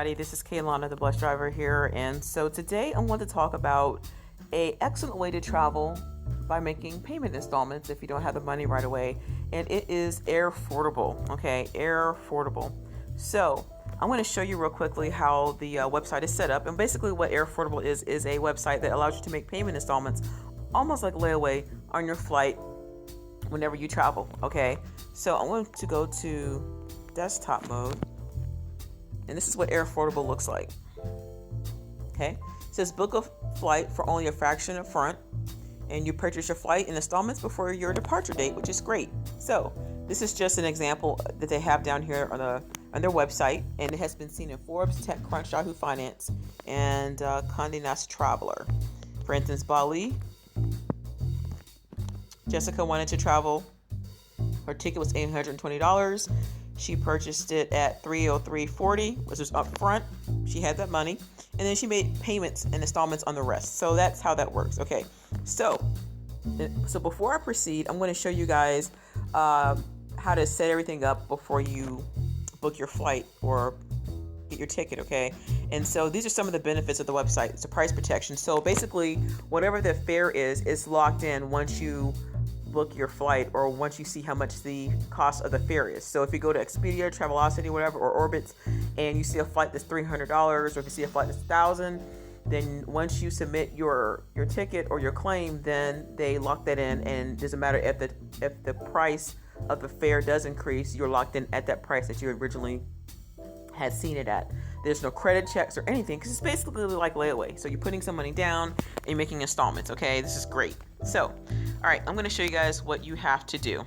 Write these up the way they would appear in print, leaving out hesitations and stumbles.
This is Kaylana, the bus driver here, and so today I want to talk about an excellent way to travel by making payment installments if you don't have the money right away, and it is Airfordable. Okay, Airfordable. So I'm going to show you real quickly how the website is set up, and basically what Airfordable is a website that allows you to make payment installments, almost like layaway, on your flight whenever you travel. Okay, so I'm going to go to desktop mode. And this is what Airfordable looks like. Okay, it says book a flight for only a fraction up front, and you purchase your flight in installments before your departure date, which is great. So this is just an example that they have down here on their website, and it has been seen in Forbes, TechCrunch, Yahoo Finance, and Condé Nast Traveler. For instance, Bali. Jessica wanted to travel. Her ticket was $820. She purchased it at $303.40, which was up front. She had that money. And then she made payments and installments on the rest. So that's how that works. Okay. So before I proceed, I'm going to show you guys how to set everything up before you book your flight or get your ticket. Okay. And so these are some of the benefits of the website. It's a price protection. So basically, whatever the fare is, it's locked in once you book your flight or once you see how much the cost of the fare is. So if you go to Expedia, Travelocity, whatever, or Orbitz, and you see a flight that's $300, or if you see a flight that's $1,000, then once you submit your ticket or your claim, then they lock that in, and it doesn't matter if the price of the fare does increase, you're locked in at that price that you originally had seen it at. There's no credit checks or anything, because it's basically like layaway. So you're putting some money down and you're making installments. Okay, this is great. So, all right, I'm going to show you guys what you have to do.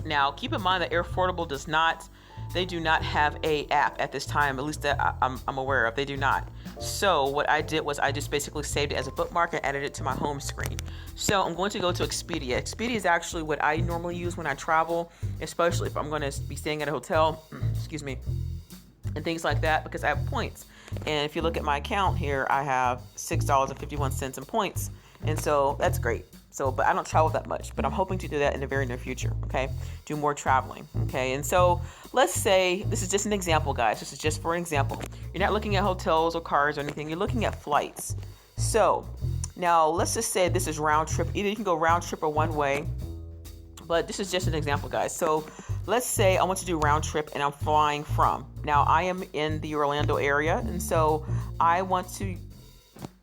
Now, keep in mind that Airfordable they do not have a app at this time, at least that I'm aware of. They do not. So what I did was I just basically saved it as a bookmark and added it to my home screen. So I'm going to go to Expedia. Expedia is actually what I normally use when I travel, especially if I'm going to be staying at a hotel, and things like that, because I have points. And if you look at my account here, I have $6.51 in points. And so that's great. So, but I don't travel that much, but I'm hoping to do that in the very near future. Okay. Do more traveling. Okay. And so let's say this is just an example, guys. This is just for an example. You're not looking at hotels or cars or anything. You're looking at flights. So now let's just say this is round trip. Either you can go round trip or one way, but this is just an example, guys. So let's say I want to do round trip and I'm flying from. Now I am in the Orlando area, and so I want to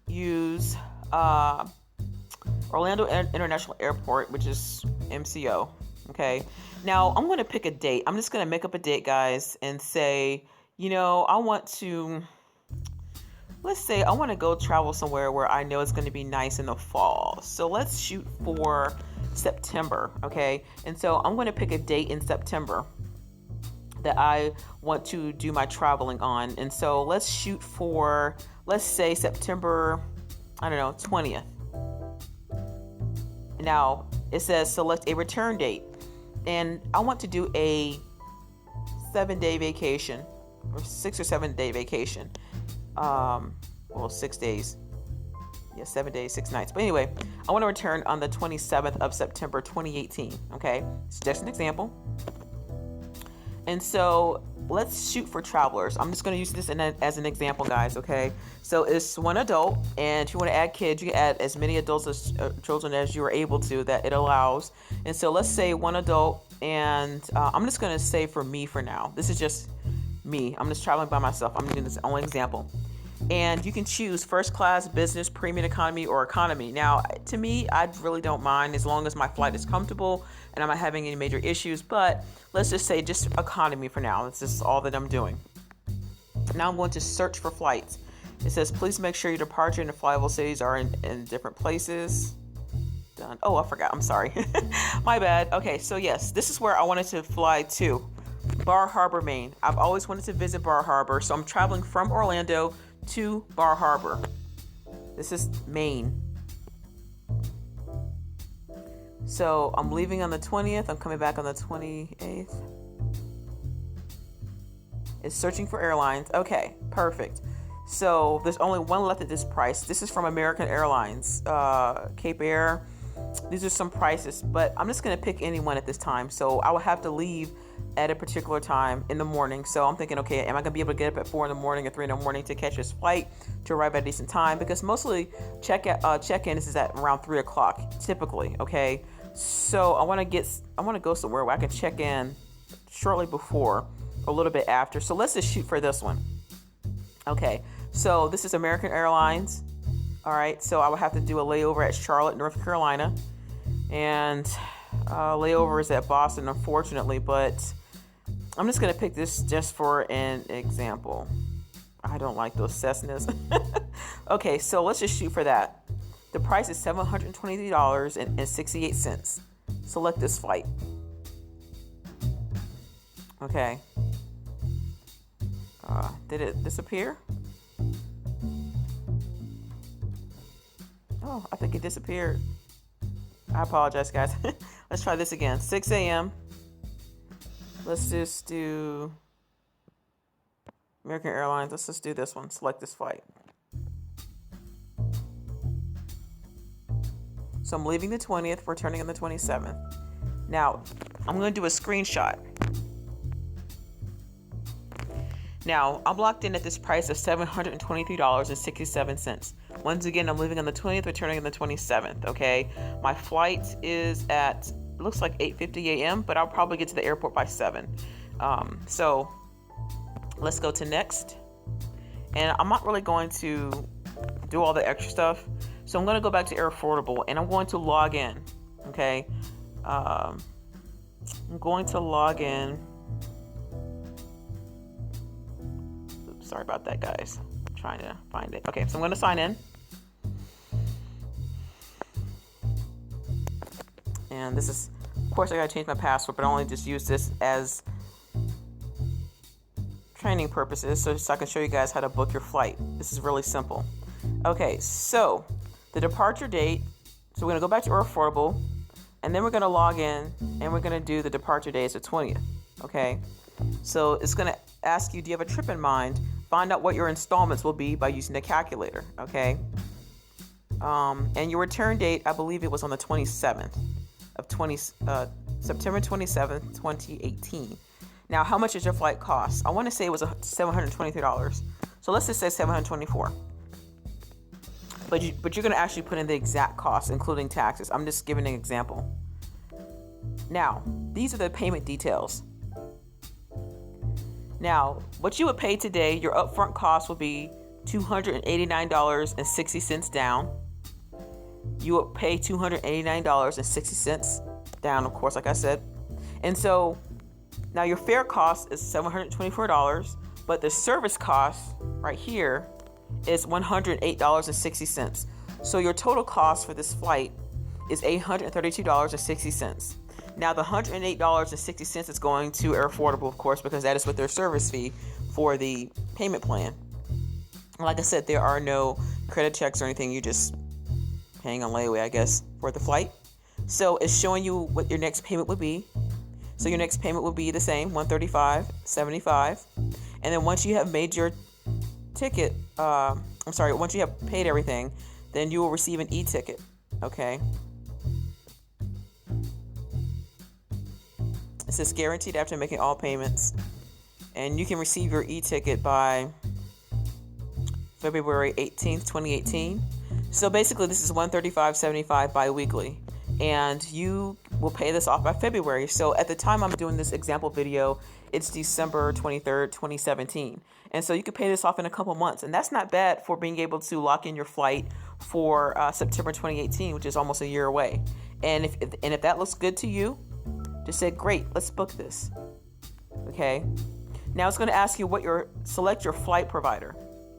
use Orlando International Airport, which is MCO. Okay. Now I'm going to pick a date. I'm just going to make up a date, guys, and say, let's say I want to go travel somewhere where I know it's going to be nice in the fall. So let's shoot for September. Okay. And so I'm going to pick a date in September that I want to do my traveling on. And so let's shoot for, let's say September, 20th. Now it says select a return date, and I want to do a 7-day vacation, or 6 or 7-day vacation. 6 days. 7 days, 6 nights. But anyway, I want to return on the 27th of September, 2018. Okay, it's just an example. And so let's shoot for travelers. I'm just going to use this as an example, guys. Okay, so it's one adult, and if you want to add kids, you can add as many adults as children as you are able to, that it allows. And so let's say one adult, and I'm just going to say for me for now. This is just me. I'm just traveling by myself. I'm doing this only example. And you can choose first class, business, premium economy, or economy. Now, to me, I really don't mind as long as my flight is comfortable and I'm not having any major issues. But let's just say just economy for now. This is all that I'm doing. Now I'm going to search for flights. It says, please make sure your departure and the flyable cities are in different places. Done. Oh, I forgot. I'm sorry. My bad. Okay, so yes, this is where I wanted to fly to. Bar Harbor, Maine. I've always wanted to visit Bar Harbor, so I'm traveling from Orlando to Bar Harbor. This is Maine. So I'm leaving on the 20th. I'm coming back on the 28th. It's searching for airlines. Okay, perfect. So there's only one left at this price. This is from American Airlines, Cape Air. These are some prices, but I'm just going to pick any one at this time. So I will have to leave at a particular time in the morning. So I'm thinking, okay, am I gonna be able to get up at 4 in the morning or 3 in the morning to catch this flight to arrive at a decent time? Because mostly check-in is at around 3 o'clock typically. Okay, so I want to go somewhere where I can check in shortly before, a little bit after. So let's just shoot for this one. Okay, so this is American Airlines. All right, so I would have to do a layover at Charlotte, North Carolina, and layover is at Boston, unfortunately, but I'm just going to pick this just for an example. I don't like those Cessnas. Okay, so let's just shoot for that. The price is $723.68. Select this flight. Okay. Did it disappear? Oh, I think it disappeared. I apologize, guys. Let's try this again. 6 a.m. Let's just do American Airlines. Let's just do this one. Select this flight. So I'm leaving the 20th, returning on the 27th. Now, I'm going to do a screenshot. Now, I'm locked in at this price of $723.67. Once again, I'm leaving on the 20th, returning on the 27th, okay? My flight is at, it looks like 8:50 a.m., but I'll probably get to the airport by 7. So let's go to next. And I'm not really going to do all the extra stuff. So I'm going to go back to Airfordable, and I'm going to log in, okay? I'm going to log in. Oops, sorry about that, guys. I'm trying to find it. Okay, so I'm going to sign in. And this is, of course, I got to change my password, but I only just use this as training purposes so I can show you guys how to book your flight. This is really simple. Okay, so the departure date, so we're going to go back to Airfordable, and then we're going to log in, and we're going to do the departure date as the 20th, okay? So it's going to ask you, do you have a trip in mind? Find out what your installments will be by using the calculator, okay? And your return date, I believe it was on the 27th of September 27th, 2018. Now, how much does your flight cost? I want to say it was $723. So let's just say $724. But you're going to actually put in the exact cost, including taxes. I'm just giving an example. Now, these are the payment details. Now, what you would pay today, your upfront cost would be $289.60 down. You would pay $289.60 down, of course, like I said. And so now your fare cost is $724, but the service cost right here is $108.60. So your total cost for this flight is $832.60. Now the $108.60 is going to Airfordable, of course, because that is what their service fee for the payment plan. Like I said, there are no credit checks or anything. You just paying on layaway, I guess, for the flight. So it's showing you what your next payment would be. So your next payment would be the same, $135.75. And then once you have made your ticket, once you have paid everything, then you will receive an e-ticket, okay? It says guaranteed after making all payments. And you can receive your e-ticket by February 18th, 2018. So basically this is $135.75 bi-weekly. And you will pay this off by February. So at the time I'm doing this example video, it's December 23rd, 2017. And so you could pay this off in a couple months. And that's not bad for being able to lock in your flight for September 2018, which is almost a year away. And if that looks good to you, just say, great, let's book this. Okay. Now it's going to ask you select your flight provider.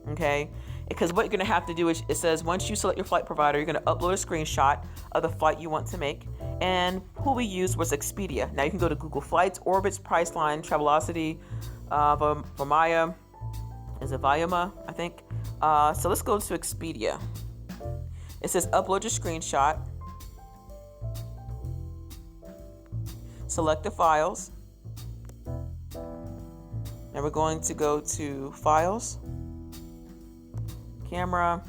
Okay. Because what you're going to have to do is, it says once you select your flight provider, you're going to upload a screenshot of the flight you want to make. And who we used was Expedia. Now you can go to Google Flights, Orbitz, Priceline, Travelocity, Vimaya. Is it Viama, I think? So let's go to Expedia. It says upload your screenshot. Select the files. Now we're going to go to Files. Camera.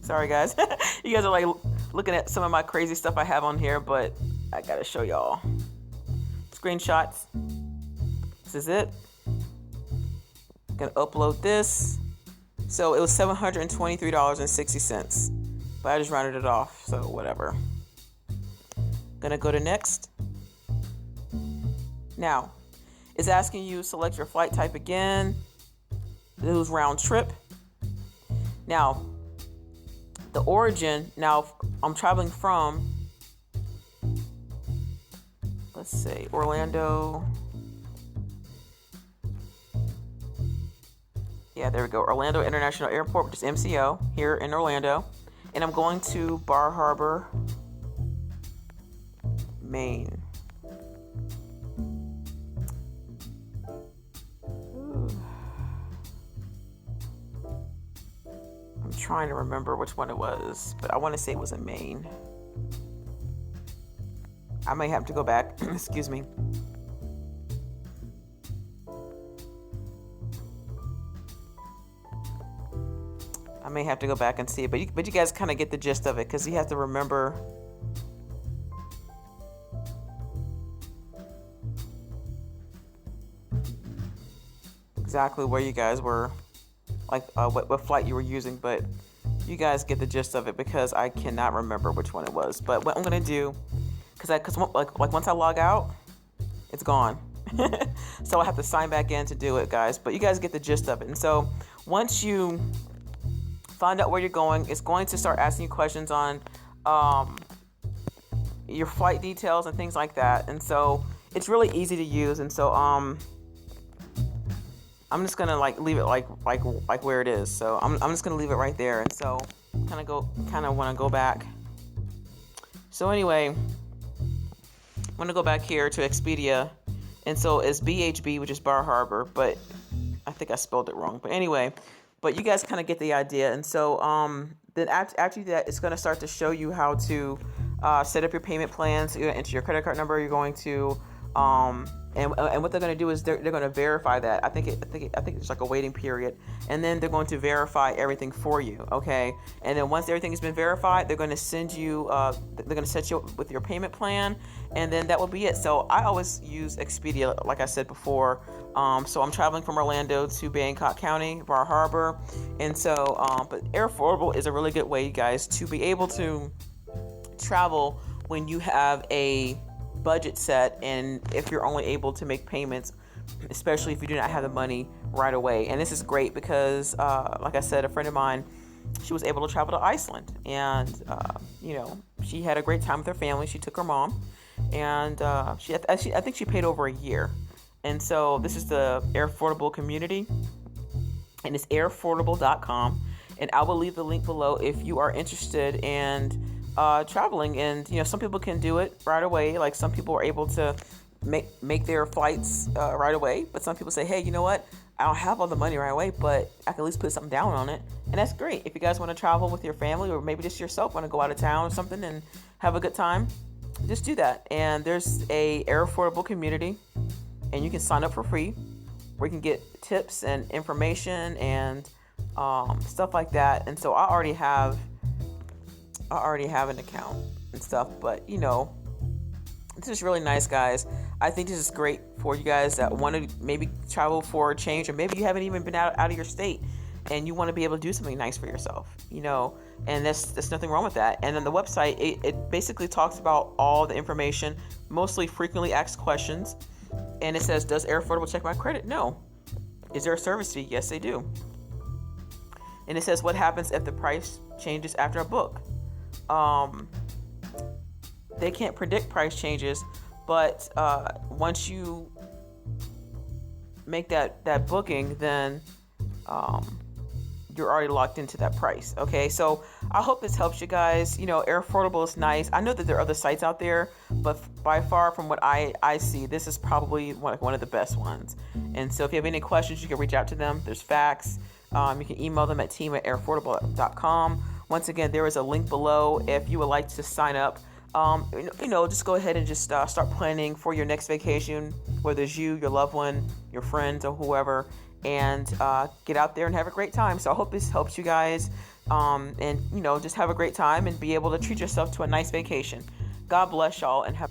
Sorry guys. You guys are like looking at some of my crazy stuff I have on here, but I gotta show y'all. It's screenshots. This is it. I'm gonna upload this. So it was $723.60, but I just rounded it off, so whatever. Gonna go to next. Now, it's asking you select your flight type again. It was round trip. Now, the origin. Now, I'm traveling from, let's say, Orlando. Yeah, there we go. Orlando International Airport, which is MCO here in Orlando. And I'm going to Bar Harbor, Maine. I'm trying to remember which one it was, but I want to say it was in Maine. I may have to go back. Excuse me. I may have to go back and see it, but you guys kind of get the gist of it, because you have to remember exactly where you guys were, like what flight you were using, but you guys get the gist of it, because I cannot remember which one it was. But what I'm gonna do, because once I log out, it's gone. So I have to sign back in to do it, guys. But you guys get the gist of it. And so once you find out where you're going, it's going to start asking you questions on your flight details and things like that. And so it's really easy to use. And so I'm just gonna leave it like where it is. So I'm just gonna leave it right there. And so kind of want to go back. So anyway, I'm gonna go back here to Expedia. And so it's BHB, which is Bar Harbor, but I think I spelled it wrong. But anyway, but you guys kind of get the idea. And so then after that, it's going to start to show you how to set up your payment plans. You're going to enter your credit card number. You're going to and what they're going to do is they're going to verify that. I think it's like a waiting period, and then they're going to verify everything for you. Okay, and then once everything has been verified, they're going to send you. They're going to set you up with your payment plan, and then that will be it. So I always use Expedia, like I said before. So I'm traveling from Orlando to Bangkok County, Bar Harbor, and so but Airfordable is a really good way, you guys, to be able to travel when you have a budget set, and if you're only able to make payments, especially if you do not have the money right away. And this is great because like I said, a friend of mine, she was able to travel to Iceland, and she had a great time with her family. She took her mom, and I think she paid over a year. And so this is the Airfordable community, and it's airfordable.com, and I will leave the link below if you are interested in traveling. And some people can do it right away. Like, some people are able to make their flights right away, but some people say, hey, you know what, I don't have all the money right away, but I can at least put something down on it. And that's great. If you guys want to travel with your family, or maybe just yourself, want to go out of town or something and have a good time, just do that. And there's a Airfordable community, and you can sign up for free, where you can get tips and information and stuff like that. And so I already have an account and stuff, but this is really nice, guys. I think this is great for you guys that want to maybe travel for a change, or maybe you haven't even been out of your state and you want to be able to do something nice for yourself, and there's nothing wrong with that. And then the website, it basically talks about all the information, mostly frequently asked questions. And it says, does Airfordable check my credit? No. Is there a service fee? Yes, they do. And it says, what happens if the price changes after a book? They can't predict price changes, but once you make that booking, then you're already locked into that price. Okay, so I hope this helps you guys. Airfordable is nice. I know that there are other sites out there, but by far from what I see, this is probably one of the best ones. And so if you have any questions, you can reach out to them. There's fax. You can email them at team@airfordable.com. Once again, there is a link below if you would like to sign up. Just go ahead and just start planning for your next vacation, whether it's you, your loved one, your friends, or whoever, and get out there and have a great time. So I hope this helps you guys, and just have a great time and be able to treat yourself to a nice vacation. God bless y'all, and have